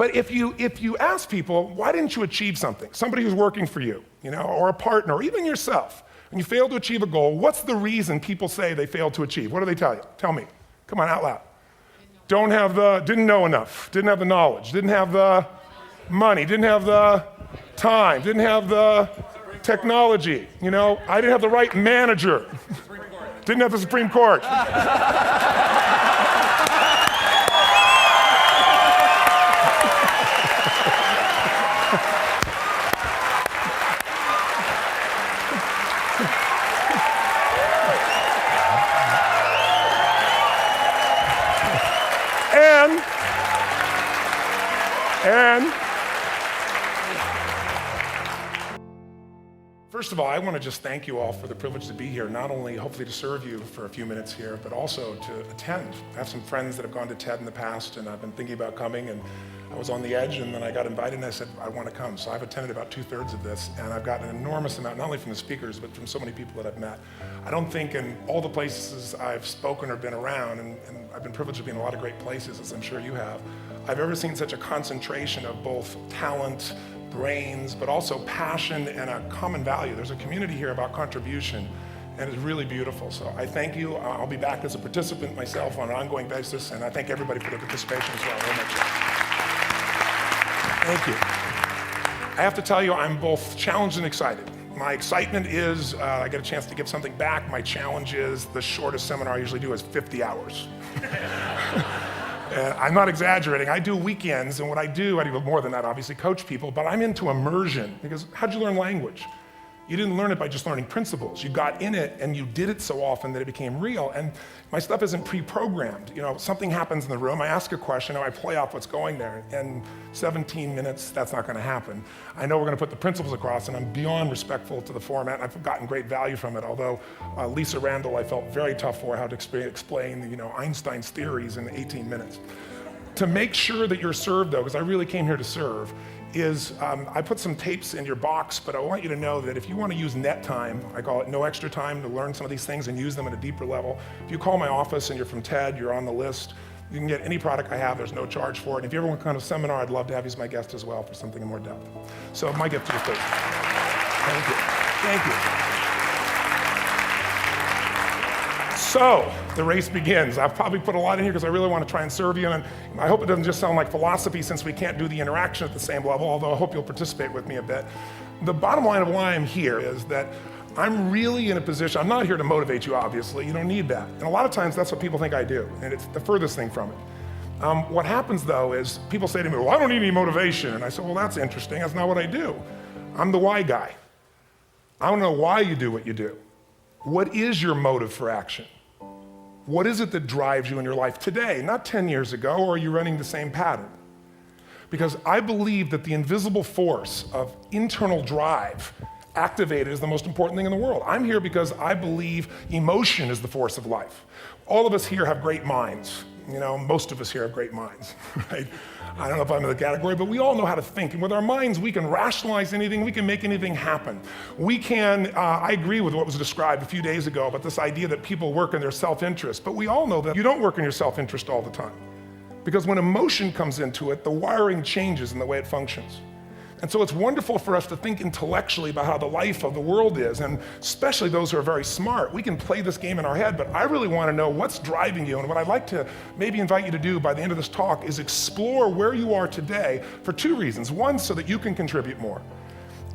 But if you ask people, why didn't you achieve something? Somebody who's working for you, or a partner, or even yourself, and you fail to achieve a goal, what's the reason people say they failed to achieve? What do they tell you? Tell me. Come on, out loud. Didn't know enough, didn't have the knowledge, didn't have the money, didn't have the time, didn't have the technology, I didn't have the right manager, didn't have the Supreme Court. And first of all, I want to just thank you all for the privilege to be here, not only hopefully to serve you for a few minutes here, but also to attend. I have some friends that have gone to TED in the past, and I've been thinking about coming, and I was on the edge, and then I got invited, and I said, I want to come. So I've attended about 2/3 of this, and I've gotten an enormous amount, not only from the speakers, but from so many people that I've met. I don't think in all the places I've spoken or been around, and I've been privileged to be in a lot of great places, as I'm sure you have, I've ever seen such a concentration of both talent, brains, but also passion and a common value. There's a community here about contribution, and it's really beautiful. So I thank you. I'll be back as a participant myself on an ongoing basis, and I thank everybody for their participation as well. Very much. Thank you. I have to tell you, I'm both challenged and excited. My excitement is I get a chance to give something back. My challenge is the shortest seminar I usually do is 50 hours. I'm not exaggerating. I do weekends, and what I do more than that, obviously, coach people, but I'm into immersion, because how'd you learn language? You didn't learn it by just learning principles. You got in it, and you did it so often that it became real. And my stuff isn't pre-programmed. Something happens in the room, I ask a question, and I play off what's going there. In 17 minutes, that's not gonna happen. I know we're gonna put the principles across, and I'm beyond respectful to the format, and I've gotten great value from it, although Lisa Randall, I felt very tough for how to explain Einstein's theories in 18 minutes. To make sure that you're served, though, because I really came here to serve, is I put some tapes in your box, but I want you to know that if you want to use net time, I call it no extra time to learn some of these things and use them at a deeper level. If you call my office and you're from TED, you're on the list, you can get any product I have, there's no charge for it. And if you ever want to come to a seminar, I'd love to have you as my guest as well for something in more depth. So my gift to you, please. Thank you. Thank you. So the race begins. I've probably put a lot in here because I really want to try and serve you, and I hope it doesn't just sound like philosophy since we can't do the interaction at the same level, although I hope you'll participate with me a bit. The bottom line of why I'm here is that I'm really in a position, I'm not here to motivate you, obviously, you don't need that. And a lot of times that's what people think I do, and it's the furthest thing from it. What happens though is people say to me, well, I don't need any motivation. And I say, well, that's interesting, that's not what I do. I'm the why guy. I don't know why you do what you do. What is your motive for action? What is it that drives you in your life today, not 10 years ago, or are you running the same pattern? Because I believe that the invisible force of internal drive activated is the most important thing in the world. I'm here because I believe emotion is the force of life. All of us here have great minds. Most of us here have great minds, right? I don't know if I'm in the category, but we all know how to think. And with our minds, we can rationalize anything, we can make anything happen. We can, I agree with what was described a few days ago about this idea that people work in their self-interest, but we all know that you don't work in your self-interest all the time. Because when emotion comes into it, the wiring changes in the way it functions. And so it's wonderful for us to think intellectually about how the life of the world is, and especially those who are very smart. We can play this game in our head, but I really want to know what's driving you. And what I'd like to maybe invite you to do by the end of this talk is explore where you are today for two reasons. One, so that you can contribute more.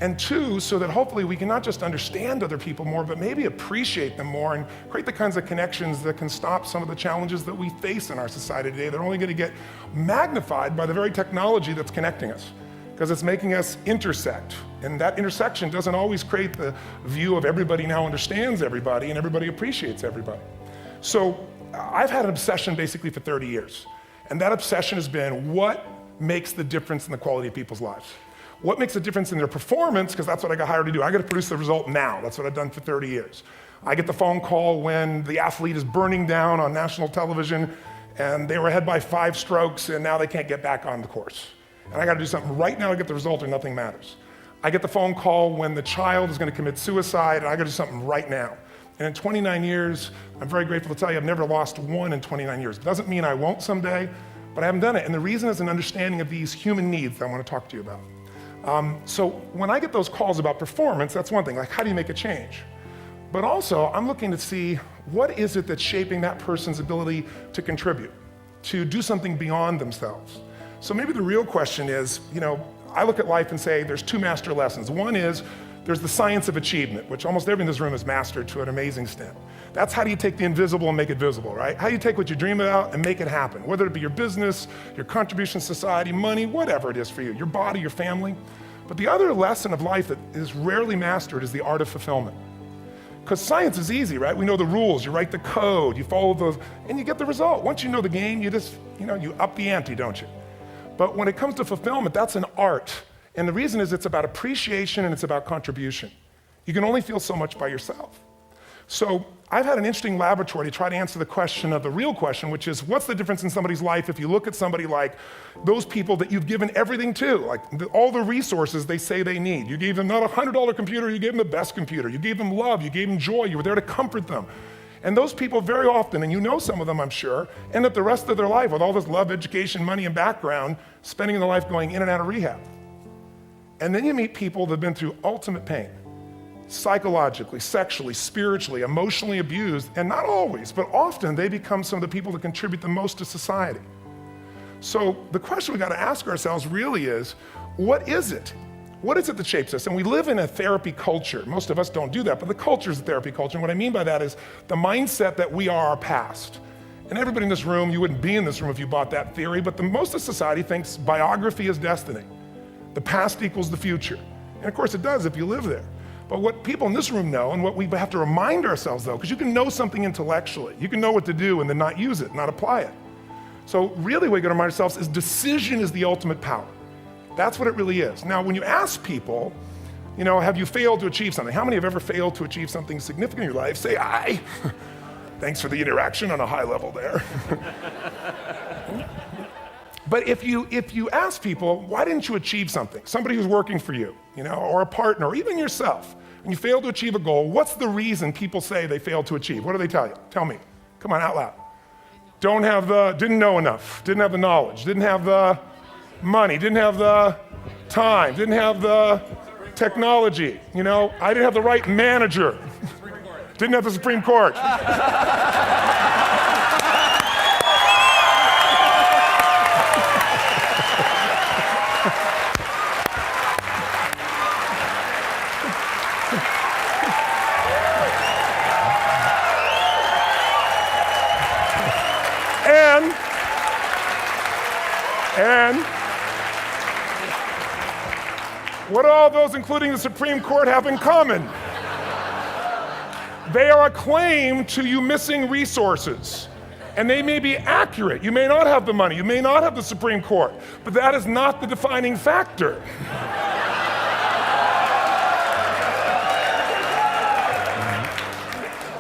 And two, so that hopefully we can not just understand other people more, but maybe appreciate them more and create the kinds of connections that can stop some of the challenges that we face in our society today. They're only going to get magnified by the very technology that's connecting us, because it's making us intersect. And that intersection doesn't always create the view of everybody now understands everybody and everybody appreciates everybody. So I've had an obsession basically for 30 years. And that obsession has been what makes the difference in the quality of people's lives? What makes a difference in their performance? Because that's what I got hired to do. I got to produce the result now. That's what I've done for 30 years. I get the phone call when the athlete is burning down on national television and they were ahead by 5 strokes and now they can't get back on the course. And I got to do something right now to get the result or nothing matters. I get the phone call when the child is going to commit suicide and I got to do something right now. And in 29 years, I'm very grateful to tell you I've never lost one in 29 years. It doesn't mean I won't someday, but I haven't done it. And the reason is an understanding of these human needs that I want to talk to you about. So when I get those calls about performance, that's one thing, like how do you make a change? But also, I'm looking to see what is it that's shaping that person's ability to contribute, to do something beyond themselves. So maybe the real question is, I look at life and say there's two master lessons. One is there's the science of achievement, which almost everyone in this room has mastered to an amazing extent. That's how do you take the invisible and make it visible, right? How do you take what you dream about and make it happen? Whether it be your business, your contribution to society, money, whatever it is for you, your body, your family. But the other lesson of life that is rarely mastered is the art of fulfillment. Because science is easy, right? We know the rules, you write the code, you follow those, and you get the result. Once you know the game, you just, you up the ante, don't you? But when it comes to fulfillment, that's an art. And the reason is it's about appreciation and it's about contribution. You can only feel so much by yourself. So I've had an interesting laboratory to try to answer the question of the real question, which is what's the difference in somebody's life if you look at somebody like those people that you've given everything to, like all the resources they say they need. You gave them not a $100 computer, you gave them the best computer. You gave them love, you gave them joy, you were there to comfort them. And those people very often, and you know some of them I'm sure, end up the rest of their life with all this love, education, money, and background, spending their life going in and out of rehab. And then you meet people that have been through ultimate pain, psychologically, sexually, spiritually, emotionally abused, and not always, but often they become some of the people that contribute the most to society. So the question we got to ask ourselves really is, what is it? What is it that shapes us? And we live in a therapy culture. Most of us don't do that, but the culture is a therapy culture. And what I mean by that is the mindset that we are our past. And everybody in this room, you wouldn't be in this room if you bought that theory, but most of society thinks biography is destiny. The past equals the future. And of course it does if you live there. But what people in this room know, and what we have to remind ourselves though, because you can know something intellectually, you can know what to do and then not use it, not apply it. So really what we got to remind ourselves is decision is the ultimate power. That's what it really is. Now when you ask people, have you failed to achieve something? How many have ever failed to achieve something significant in your life? Say I. Thanks for the interaction on a high level there. But if you ask people, why didn't you achieve something? Somebody who's working for you, or a partner, or even yourself, and you failed to achieve a goal, what's the reason people say they failed to achieve? What do they tell you? Tell me. Come on, out loud. Didn't know enough, didn't have the knowledge, didn't have the money, didn't have the time, didn't have the technology, I didn't have the right manager, didn't have the Supreme Court. And what do all those, including the Supreme Court, have in common? They are a claim to you missing resources. And they may be accurate. You may not have the money, you may not have the Supreme Court, but that is not the defining factor.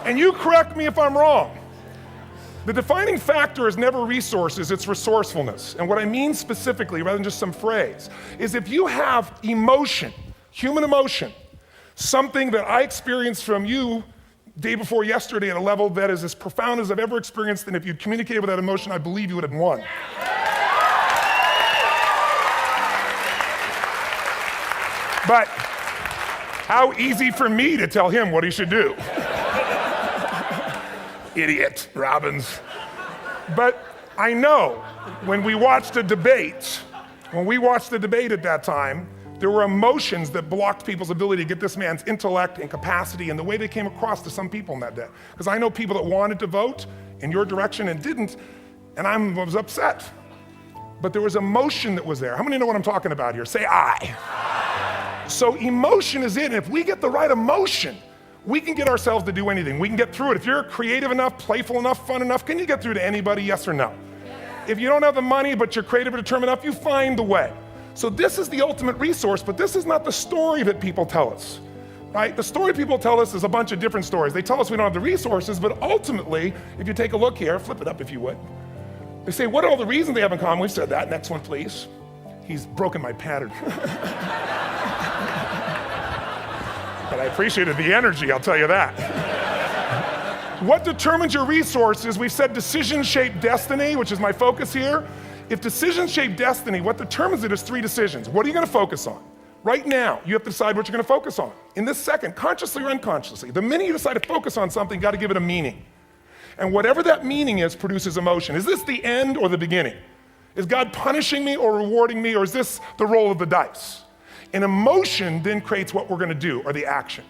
And you correct me if I'm wrong. The defining factor is never resources, it's resourcefulness. And what I mean specifically, rather than just some phrase, is if you have emotion, human emotion, something that I experienced from you day before yesterday at a level that is as profound as I've ever experienced, and if you'd communicated with that emotion, I believe you would have won. But how easy for me to tell him what he should do. Idiot, Robbins. But I know when we watched the debate at that time, there were emotions that blocked people's ability to get this man's intellect and capacity and the way they came across to some people in that day. Because I know people that wanted to vote in your direction and didn't, and I was upset. But there was emotion that was there. How many know what I'm talking about here? Say I. So emotion is it, and if we get the right emotion, we can get ourselves to do anything. We can get through it. If you're creative enough, playful enough, fun enough, can you get through to anybody, yes or no? If you don't have the money, but you're creative and determined enough, you find the way. So this is the ultimate resource, but this is not the story that people tell us, right? The story people tell us is a bunch of different stories. They tell us we don't have the resources, but ultimately, if you take a look here, flip it up if you would. They say, what are all the reasons they have in common? We said that. Next one, please. He's broken my pattern. But I appreciated the energy, I'll tell you that. What determines your resources? We've said decisions shape destiny, which is my focus here. If decisions shape destiny, what determines it is 3 decisions. What are you gonna focus on? Right now, you have to decide what you're gonna focus on. In this second, consciously or unconsciously, the minute you decide to focus on something, you gotta give it a meaning. And whatever that meaning is produces emotion. Is this the end or the beginning? Is God punishing me or rewarding me, or is this the roll of the dice? And emotion then creates what we're gonna do, or the action.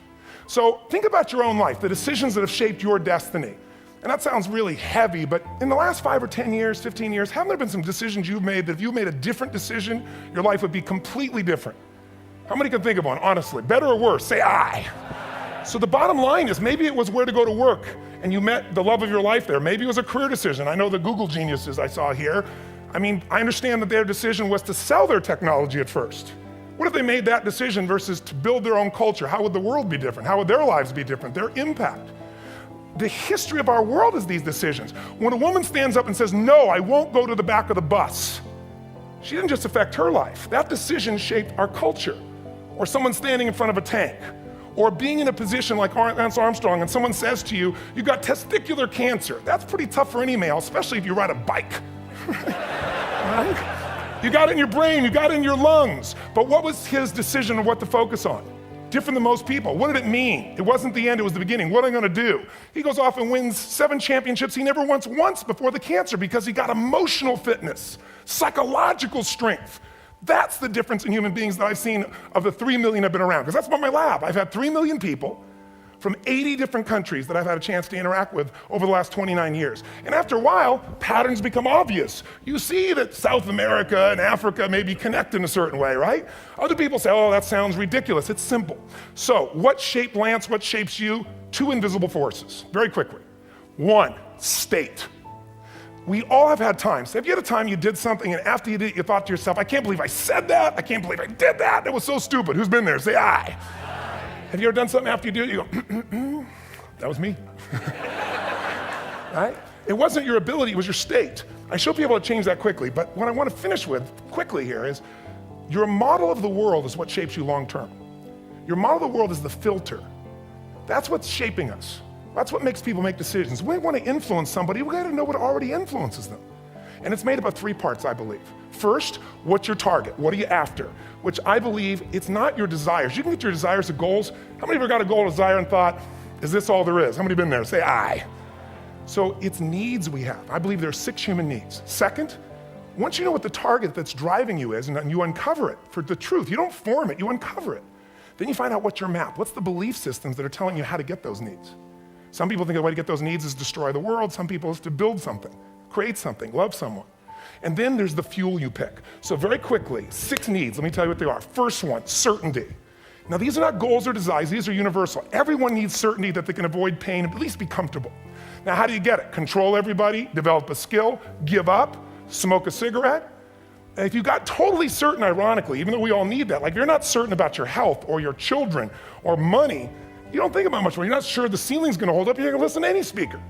So think about your own life, the decisions that have shaped your destiny. And that sounds really heavy, but in the last 5 or 10 years, 15 years, haven't there been some decisions you've made that if you made a different decision, your life would be completely different? How many can think of one, honestly? Better or worse? Say aye. So the bottom line is maybe it was where to go to work and you met the love of your life there. Maybe it was a career decision. I know the Google geniuses I saw here. I mean, I understand that their decision was to sell their technology at first. What if they made that decision versus to build their own culture? How would the world be different? How would their lives be different? Their impact. The history of our world is these decisions. When a woman stands up and says, no, I won't go to the back of the bus, she didn't just affect her life. That decision shaped our culture. Or someone standing in front of a tank, or being in a position like Lance Armstrong and someone says to you, you got testicular cancer. That's pretty tough for any male, especially if you ride a bike. Right? You got it in your brain, you got it in your lungs. But what was his decision of what to focus on? Different than most people. What did it mean? It wasn't the end, it was the beginning. What am I gonna do? He goes off and wins 7 championships he never won once before the cancer because he got emotional fitness, psychological strength. That's the difference in human beings that I've seen of the 3 million I've been around, because that's about my lab. I've had 3 million people from 80 different countries that I've had a chance to interact with over the last 29 years. And after a while, patterns become obvious. You see that South America and Africa maybe connect in a certain way, right? Other people say, oh, that sounds ridiculous. It's simple. So what shaped Lance, what shapes you? 2 invisible forces, very quickly. 1, state. We all have had times. Have you had a time you did something and after you did it, you thought to yourself, I can't believe I said that. I can't believe I did that. That was so stupid. Who's been there? Say aye. Have you ever done something after you do it, you go, that was me. Right? It wasn't your ability, it was your state. I should be able to change that quickly, but what I want to finish with quickly here is your model of the world is what shapes you long term. Your model of the world is the filter. That's what's shaping us. That's what makes people make decisions. When we want to influence somebody, we gotta know what already influences them. And it's made up of 3 parts, I believe. First, what's your target? What are you after? Which I believe it's not your desires. You can get your desires to goals. How many of you got a goal, desire, and thought, is this all there is? How many been there? Say aye. So it's needs we have. I believe there are 6 human needs. Second, once you know what the target that's driving you is and you uncover it for the truth, you don't form it, you uncover it. Then you find out what's your map. What's the belief systems that are telling you how to get those needs? Some people think the way to get those needs is destroy the world. Some people is to build something, create something, love someone. And then there's the fuel you pick. So very quickly, 6 needs, let me tell you what they are. First one, certainty. Now these are not goals or desires, these are universal. Everyone needs certainty that they can avoid pain and at least be comfortable. Now how do you get it? Control everybody, develop a skill, give up, smoke a cigarette. And if you got totally certain, ironically, even though we all need that, like if you're not certain about your health or your children or money, you don't think about much more. You're not sure the ceiling's gonna hold up, you're gonna listen to any speaker.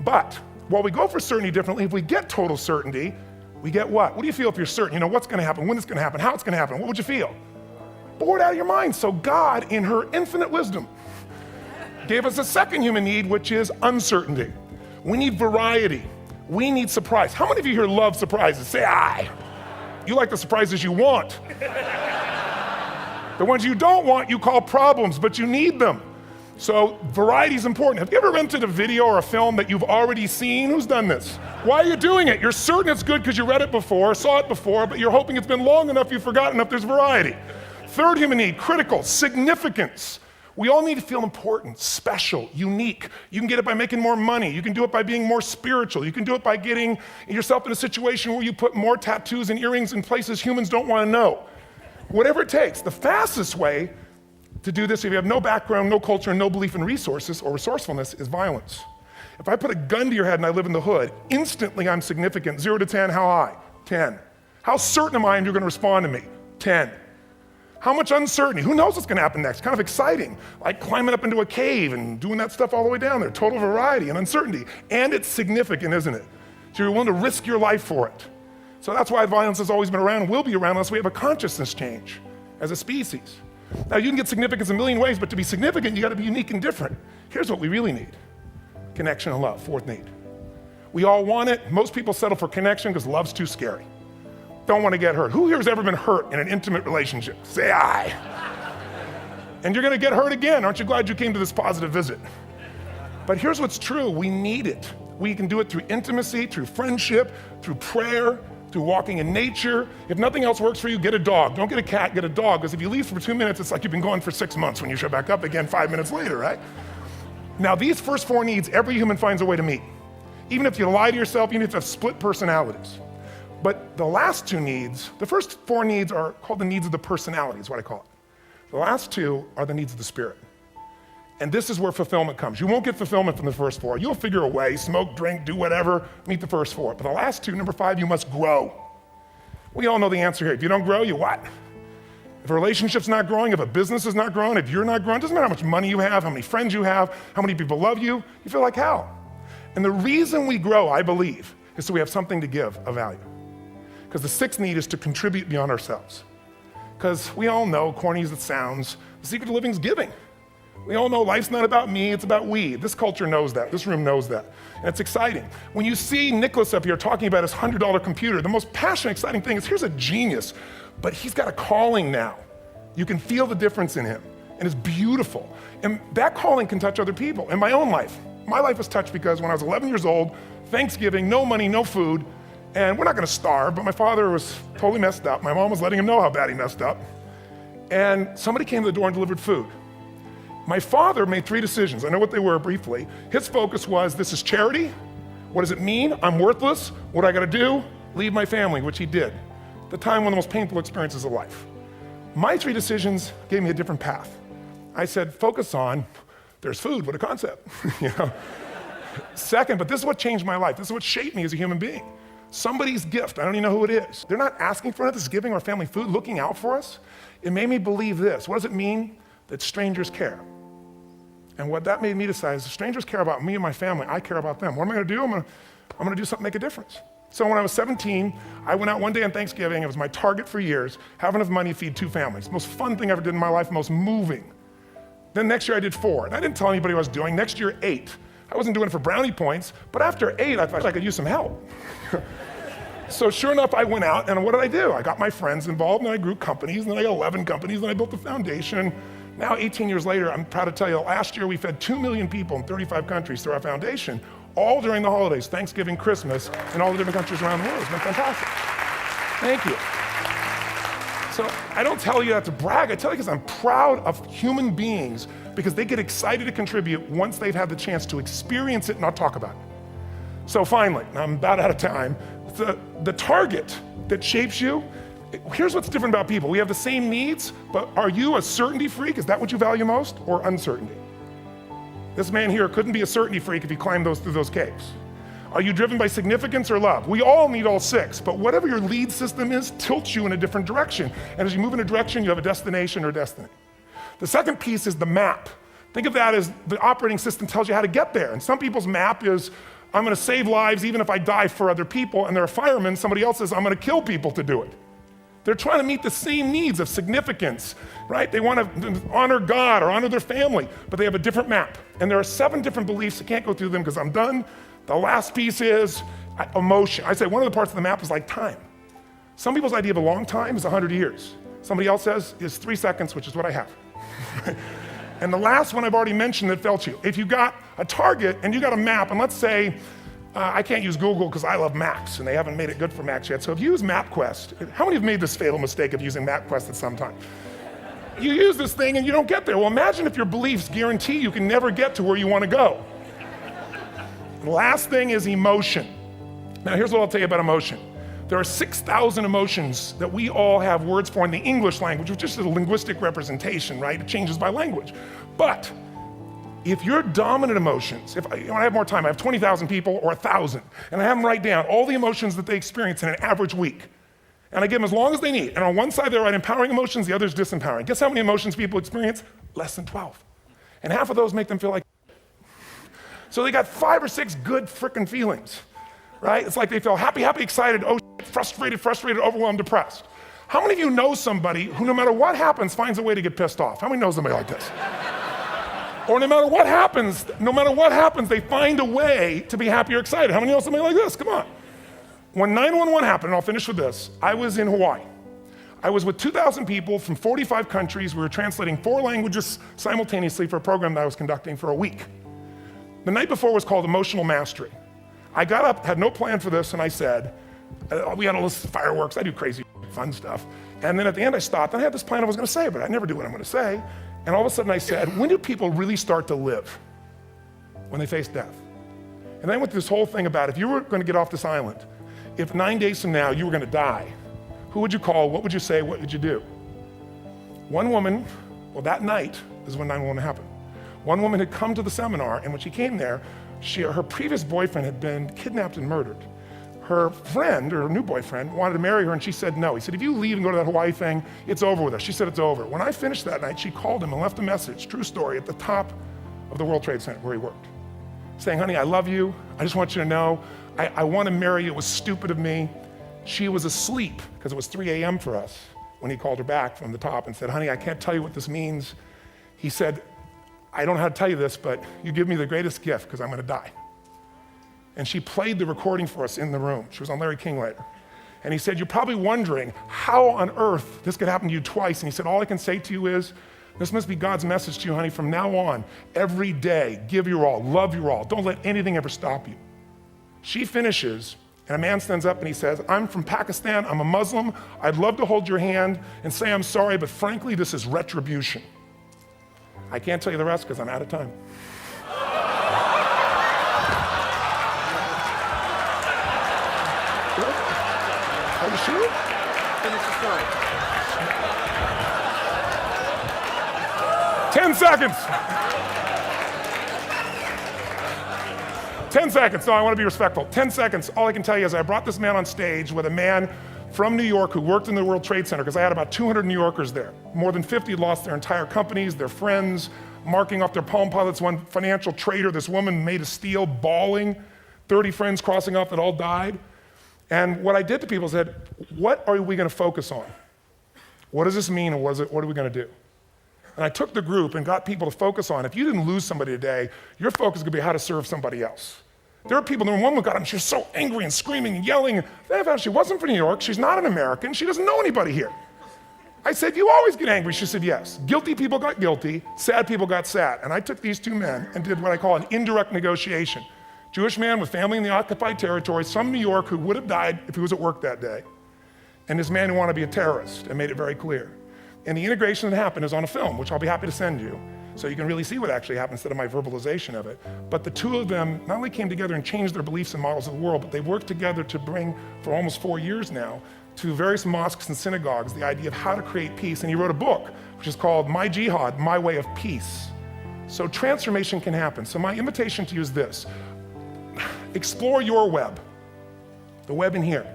But while we go for certainty differently, if we get total certainty, we get what? What do you feel if you're certain? You know what's gonna happen, when it's gonna happen, how it's gonna happen, what would you feel? Bored out of your mind. So God, in her infinite wisdom, gave us a second human need, which is uncertainty. We need variety. We need surprise. How many of you here love surprises? Say aye. You like the surprises you want. The ones you don't want, you call problems, but you need them. So variety is important. Have you ever rented a video or a film that you've already seen? Who's done this? Why are you doing it? You're certain it's good because you read it before, saw it before, but you're hoping it's been long enough you've forgotten enough there's variety. Third human need, critical, significance. We all need to feel important, special, unique. You can get it by making more money. You can do it by being more spiritual. You can do it by getting yourself in a situation where you put more tattoos and earrings in places humans don't want to know. Whatever it takes. The fastest way to do this, if you have no background, no culture, and no belief in resources or resourcefulness, is violence. If I put a gun to your head and I live in the hood, instantly I'm significant. 0 to 10, how high? 10. How certain am I you're gonna respond to me? 10. How much uncertainty? Who knows what's gonna happen next? Kind of exciting, like climbing up into a cave and doing that stuff all the way down there. Total variety and uncertainty. And it's significant, isn't it? So you're willing to risk your life for it. So that's why violence has always been around and will be around unless we have a consciousness change as a species. Now you can get significance a million ways, but to be significant, you gotta be unique and different. Here's what we really need. Connection and love, 4th need. We all want it. Most people settle for connection because love's too scary. Don't want to get hurt. Who here has ever been hurt in an intimate relationship? Say aye. And you're gonna get hurt again. Aren't you glad you came to this positive visit? But here's what's true, we need it. We can do it through intimacy, through friendship, through prayer, through walking in nature. If nothing else works for you, get a dog. Don't get a cat, get a dog, because if you leave for 2 minutes, it's like you've been gone for 6 months when you show back up again 5 minutes later, right? Now these first 4 needs, every human finds a way to meet. Even if you lie to yourself, even if you have split personalities. But the last 2 needs, the first 4 needs are called the needs of the personality, is what I call it. The last 2 are the needs of the spirit. And this is where fulfillment comes. You won't get fulfillment from the first 4. You'll figure a way, smoke, drink, do whatever, meet the first 4. But the last 2, number 5, you must grow. We all know the answer here. If you don't grow, you what? If a relationship's not growing, if a business is not growing, if you're not growing, it doesn't matter how much money you have, how many friends you have, how many people love you, you feel like hell. And the reason we grow, I believe, is so we have something to give of value. Because the 6th need is to contribute beyond ourselves. Because we all know, corny as it sounds, the secret of living is giving. We all know life's not about me, it's about we. This culture knows that, this room knows that. And it's exciting. When you see Nicholas up here talking about his $100 computer, the most passionate, exciting thing is here's a genius, but he's got a calling now. You can feel the difference in him, and it's beautiful. And that calling can touch other people. In my own life, my life was touched because when I was 11 years old, Thanksgiving, no money, no food, and we're not gonna starve, but my father was totally messed up. My mom was letting him know how bad he messed up. And somebody came to the door and delivered food. My father made 3 decisions. I know what they were briefly. His focus was, this is charity. What does it mean? I'm worthless. What do I gotta do? Leave my family, which he did. At the time, one of the most painful experiences of life. My 3 decisions gave me a different path. I said, focus on, there's food, what a concept, you know? Second, but this is what changed my life. This is what shaped me as a human being. Somebody's gift, I don't even know who it is. They're not asking for it, this is giving our family food, looking out for us. It made me believe this. What does it mean? That strangers care. And what that made me decide is if strangers care about me and my family, I care about them. What am I gonna do? I'm gonna do something to make a difference. So when I was 17, I went out one day on Thanksgiving, it was my target for years, have enough money to feed 2 families. Most fun thing I ever did in my life, most moving. Then next year I did 4, and I didn't tell anybody what I was doing. Next year, 8. I wasn't doing it for brownie points, but after 8, I thought I could use some help. So sure enough, I went out, and what did I do? I got my friends involved, and I grew companies, and then I got 11 companies, and I built a foundation. Now, 18 years later, I'm proud to tell you, last year we fed 2 million people in 35 countries through our foundation, all during the holidays, Thanksgiving, Christmas, in all the different countries around the world. It's been fantastic. Thank you. So I don't tell you that to brag, I tell you because I'm proud of human beings because they get excited to contribute once they've had the chance to experience it and not talk about it. So finally, I'm about out of time, the target that shapes you, here's what's different about people. We have the same needs, but are you a certainty freak? Is that what you value most, or uncertainty? This man here couldn't be a certainty freak if he climbed through those caves. Are you driven by significance or love? We all need all 6, but whatever your lead system is tilts you in a different direction. And as you move in a direction, you have a destination or destiny. The second piece is the map. Think of that as the operating system tells you how to get there. And some people's map is, I'm gonna save lives even if I die for other people, and they're a fireman, somebody else says, I'm gonna kill people to do it. They're trying to meet the same needs of significance, right? They want to honor God or honor their family, but they have a different map. And there are 7 different beliefs. I can't go through them because I'm done. The last piece is emotion. I say one of the parts of the map is like time. Some people's idea of a long time is 100 years. Somebody else says is 3 seconds, which is what I have. And the last one I've already mentioned that felt you. If you got a target and you got a map, and let's say, I can't use Google because I love maps and they haven't made it good for Macs yet. So if you use MapQuest, how many have made this fatal mistake of using MapQuest at some time? You use this thing and you don't get there. Well, imagine if your beliefs guarantee you can never get to where you want to go. The last thing is emotion. Now here's what I'll tell you about emotion. There are 6,000 emotions that we all have words for in the English language, which is just a linguistic representation, right? It changes by language. But if your dominant emotions, if I have more time, I have 20,000 people or 1,000, and I have them write down all the emotions that they experience in an average week. And I give them as long as they need. And on one side, they write empowering emotions, the other is disempowering. Guess how many emotions people experience? Less than 12. And half of those make them feel like so they got 5 or 6 good frickin' feelings, right? It's like they feel happy, excited, oh, frustrated, overwhelmed, depressed. How many of you know somebody who no matter what happens finds a way to get pissed off? How many know somebody like this? Or no matter what happens, they find a way to be happy or excited. How many know something like this? Come on. When 911 happened, and I'll finish with this, I was in Hawaii. I was with 2,000 people from 45 countries. We were translating 4 languages simultaneously for a program that I was conducting for a week. The night before was called Emotional Mastery. I got up, had no plan for this, and I said, we had all this fireworks, I do crazy fun stuff. And then at the end I stopped, and I had this plan I was gonna say, but I never do what I'm gonna say. And all of a sudden I said, when do people really start to live? When they face death. And then I went through this whole thing about if you were gonna get off this island, if 9 days from now you were gonna die, who would you call, what would you say, what would you do? One woman, well that night is when 911 happened. One woman had come to the seminar, and when she came there, her previous boyfriend had been kidnapped and murdered. Her friend, or her new boyfriend, wanted to marry her, and she said no. He said, if you leave and go to that Hawaii thing, it's over with us. She said, it's over. When I finished that night, she called him and left a message, true story, at the top of the World Trade Center where he worked, saying, honey, I love you. I just want you to know, I want to marry you. It was stupid of me. She was asleep, because it was 3 a.m. for us, when he called her back from the top and said, honey, I can't tell you what this means. He said, I don't know how to tell you this, but you give me the greatest gift, because I'm going to die. And she played the recording for us in the room. She was on Larry King later. And he said, you're probably wondering how on earth this could happen to you twice. And he said, all I can say to you is, this must be God's message to you, honey. From now on, every day, give your all, love your all. Don't let anything ever stop you. She finishes, and a man stands up and he says, I'm from Pakistan, I'm a Muslim. I'd love to hold your hand and say I'm sorry, but frankly, this is retribution. I can't tell you the rest because I'm out of time. Are you sure? Finish the story. 10 seconds. 10 seconds. No, I want to be respectful. 10 seconds. All I can tell you is I brought this man on stage with a man from New York who worked in the World Trade Center, because I had about 200 New Yorkers there. More than 50 lost their entire companies, their friends, marking off their Palm Pilots. One financial trader, this woman made of steel, bawling. 30 friends crossing off that all died. And what I did to people said, what are we going to focus on? What does this mean, and what are we going to do? And I took the group and got people to focus on, if you didn't lose somebody today, your focus is going to be how to serve somebody else. There are people, one woman got up, and she was so angry and screaming and yelling. Then I found she wasn't from New York, she's not an American, she doesn't know anybody here. I said, you always get angry. She said, yes. Guilty people got guilty, sad people got sad. And I took these two men and did what I call an indirect negotiation. Jewish man with family in the occupied territory, some New York who would have died if he was at work that day, and this man who wanted to be a terrorist, and made it very clear. And the integration that happened is on a film, which I'll be happy to send you, so you can really see what actually happened instead of my verbalization of it. But the two of them not only came together and changed their beliefs and models of the world, but they worked together to bring, for almost 4 years now, to various mosques and synagogues, the idea of how to create peace. And he wrote a book, which is called My Jihad, My Way of Peace. So transformation can happen. So my invitation to you is this. Explore your web, the web in here.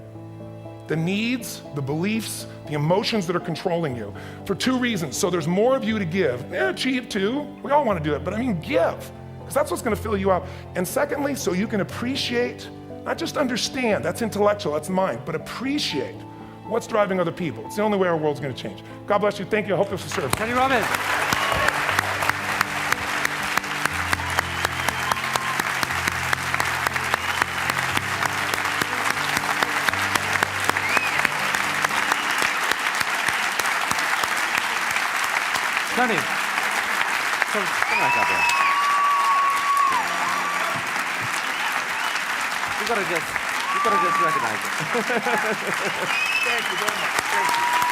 The needs, the beliefs, the emotions that are controlling you, for 2 reasons. So there's more of you to give. Achieve too, we all want to do it, but I mean give, because that's what's going to fill you up. And secondly, so you can appreciate, not just understand, that's intellectual, that's mind, but appreciate what's driving other people. It's the only way our world's going to change. God bless you, thank you, I hope this will serve. Tony Robbins. Tony, come back up here. You gotta just recognize it. Thank you very much. Thank you.